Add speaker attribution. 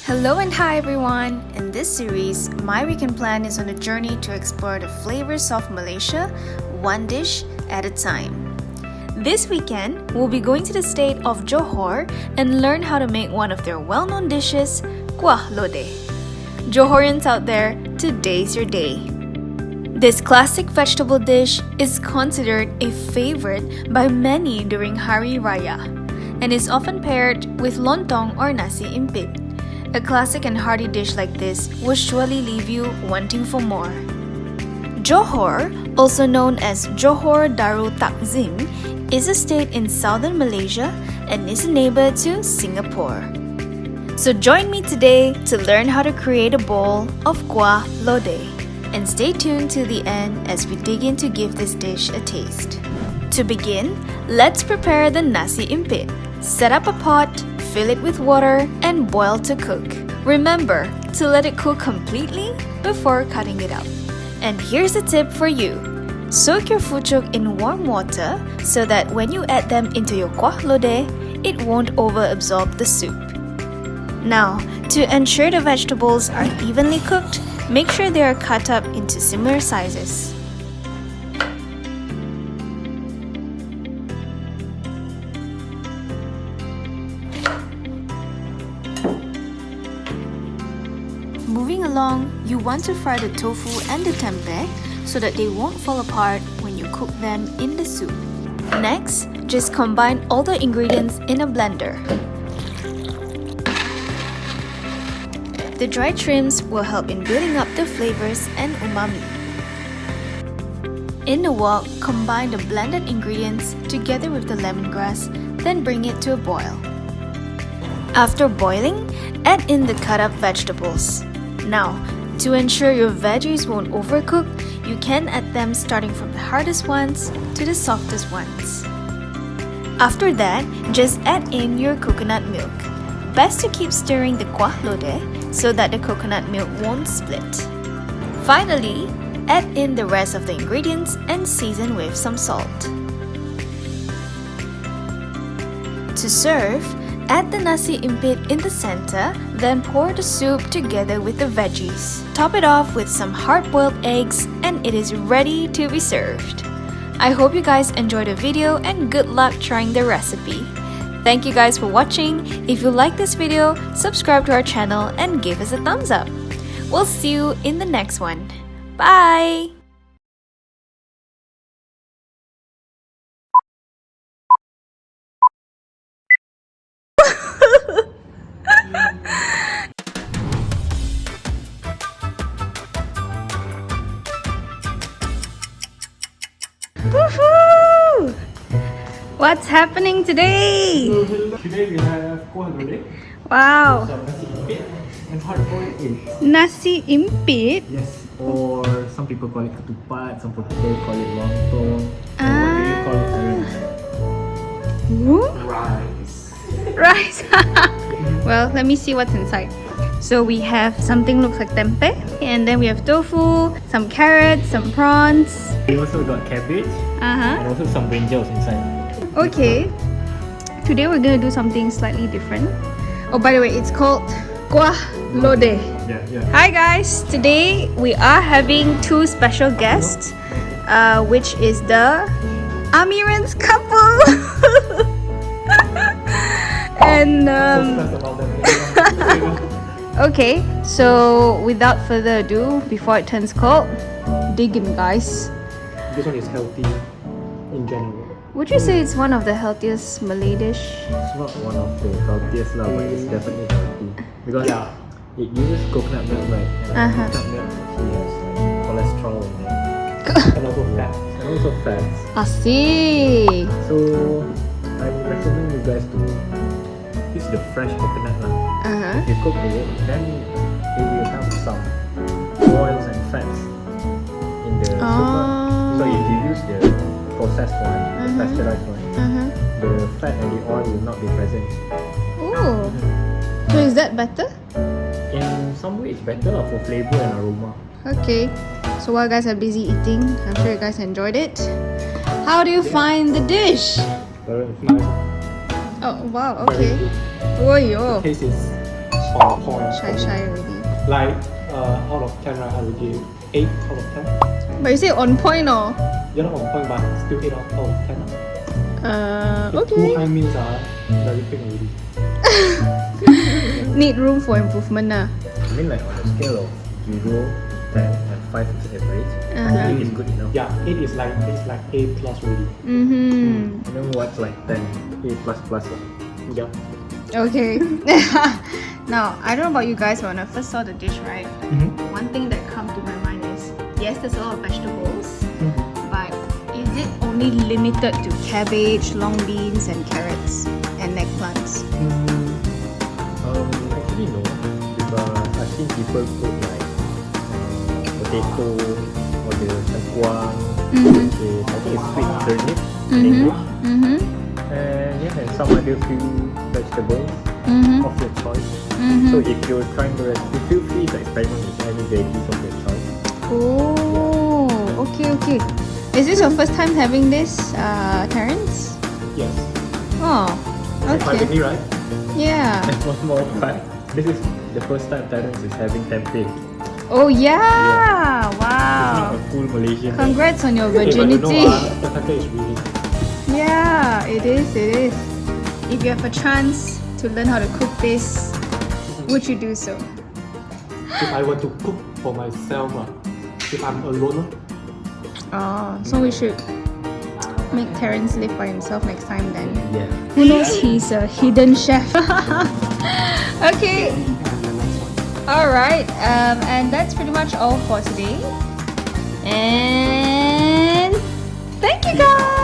Speaker 1: Hello and hi everyone! In this series, my weekend plan is on a journey to explore the flavors of Malaysia, one dish at a time. This weekend, we'll be going to the state of Johor and learn how to make one of their well-known dishes, Kuah Lodeh. Johorians out there, today's your day. This classic vegetable dish is considered a favorite by many during Hari Raya and is often paired with lontong or Nasi Impit. A classic and hearty dish like this will surely leave you wanting for more. Johor, also known as Johor Darul Takzim, is a state in southern Malaysia and is a neighbor to Singapore. So join me today to learn how to create a bowl of Kuah Lodeh, and stay tuned to the end as we dig in to give this dish a taste. To begin, let's prepare the Nasi Impit. Set up a pot, fill it with water, and boil to cook. Remember to let it cook completely before cutting it up. And here's a tip for you. Soak your fucuk in warm water so that when you add them into your Kuah Lodeh, it won't over-absorb the soup. Now, to ensure the vegetables are evenly cooked, make sure they are cut up into similar sizes. Moving along, you want to fry the tofu and the tempeh so that they won't fall apart when you cook them in the soup. Next, just combine all the ingredients in a blender. The dried shrimps will help in building up the flavors and umami. In the wok, combine the blended ingredients together with the lemongrass, then bring it to a boil. After boiling, add in the cut up vegetables. Now, to ensure your veggies won't overcook, you can add them starting from the hardest ones to the softest ones. After that, just add in your coconut milk. Best to keep stirring the Kuah Lodeh so that the coconut milk won't split. Finally, add in the rest of the ingredients and season with some salt. To serve, add the Nasi Impit in the center, then pour the soup together with the veggies. Top it off with some hard-boiled eggs and it is ready to be served. I hope you guys enjoyed the video and good luck trying the recipe. Thank you guys for watching. If you like this video, subscribe to our channel and give us a thumbs up. We'll see you in the next one. Bye! Woohoo! What's happening today?
Speaker 2: Today we have Kuah Lodeh,
Speaker 1: Wow!
Speaker 2: some Nasi Impit, and hard-boiled eggs.
Speaker 1: Nasi Impit?
Speaker 2: Yes, or some people call it ketupat, some people call it lontong. What do you call it, Aaron?
Speaker 1: Ooh.
Speaker 2: Rice.
Speaker 1: Rice! Well, let me see what's inside. So we have something looks like tempe, and then we have tofu, some carrots, some prawns.
Speaker 2: We also got cabbage, and also some brinjals inside.
Speaker 1: Okay. Today we're gonna do something slightly different. Oh, by the way, it's called Kuah Lodeh.
Speaker 2: Yeah.
Speaker 1: Hi guys! Today we are having two special guests, which is the Amiran's couple. And okay, so without further ado, before it turns cold, dig in, guys.
Speaker 2: This one is healthy in general.
Speaker 1: Would you say it's one of the healthiest Malay dish?
Speaker 2: It's not one of the healthiest lah, but it's definitely healthy because it uses coconut milk, right? And coconut milk actually has like cholesterol in it, and also fats.
Speaker 1: I see.
Speaker 2: So I would recommend you guys to use the fresh coconut lah. If you cook it, then it will have some oils and fats in the soup lah. So if you use the processed one, the pasteurized one, the fat and the oil will not be present.
Speaker 1: Oh, so is that better?
Speaker 2: In some way, it's better lah for flavor and aroma.
Speaker 1: Okay, so while guys are busy eating, I'm sure you guys enjoyed it. How do you find the dish?
Speaker 2: Very nice.
Speaker 1: Oh wow, okay. Oh yo.
Speaker 2: Taste is
Speaker 3: on point.
Speaker 1: Shy already.
Speaker 3: Like out of 10, right, I will give 8 out of 10.
Speaker 1: But you say on point or?
Speaker 3: You're not on point, but still 8 out of 10.
Speaker 1: Okay.
Speaker 3: Too high means very big already.
Speaker 1: Need room for improvement
Speaker 2: I mean like on a scale of 0, 10 and 5 is average. I think it's good enough.
Speaker 3: Yeah, 8 is like A plus already.
Speaker 1: Mm-hmm.
Speaker 2: And then what's like 10? A plus plus.
Speaker 3: Yeah.
Speaker 1: Okay. Now, I don't know about you guys, but when I first saw the dish, right? One thing that comes to my mind is, yes, there's a lot of vegetables, but is it only limited to cabbage, long beans, and carrots, and eggplants?
Speaker 2: Actually no, because I've seen people put like potato or the tengkuang, I think it's sweet turnip in English, and yeah, and some other few vegetables of your choice. So if you're trying the recipe, feel free to experiment with any veggies of your choice.
Speaker 1: Oh, okay. Is this your first time having this, Terence?
Speaker 3: Yes.
Speaker 1: Oh,
Speaker 3: Privately,
Speaker 1: okay.
Speaker 3: right?
Speaker 1: Yeah.
Speaker 2: And one more fact, this is the first time Terence is having tempe.
Speaker 1: Oh yeah!
Speaker 2: It's
Speaker 1: Wow.
Speaker 2: not a full Malaysian.
Speaker 1: Congrats on your
Speaker 3: Hey, but you
Speaker 1: virginity.
Speaker 3: know, the tempe is really nice.
Speaker 1: Yeah, it is. If you have a chance to learn how to cook this, would you do so?
Speaker 3: If I were to cook for myself, if I'm alone,
Speaker 1: Oh, so we should make Terence live by himself next time then.
Speaker 2: Yeah.
Speaker 1: Who knows, he's a hidden chef. Okay. Alright, and that's pretty much all for today. And thank you guys!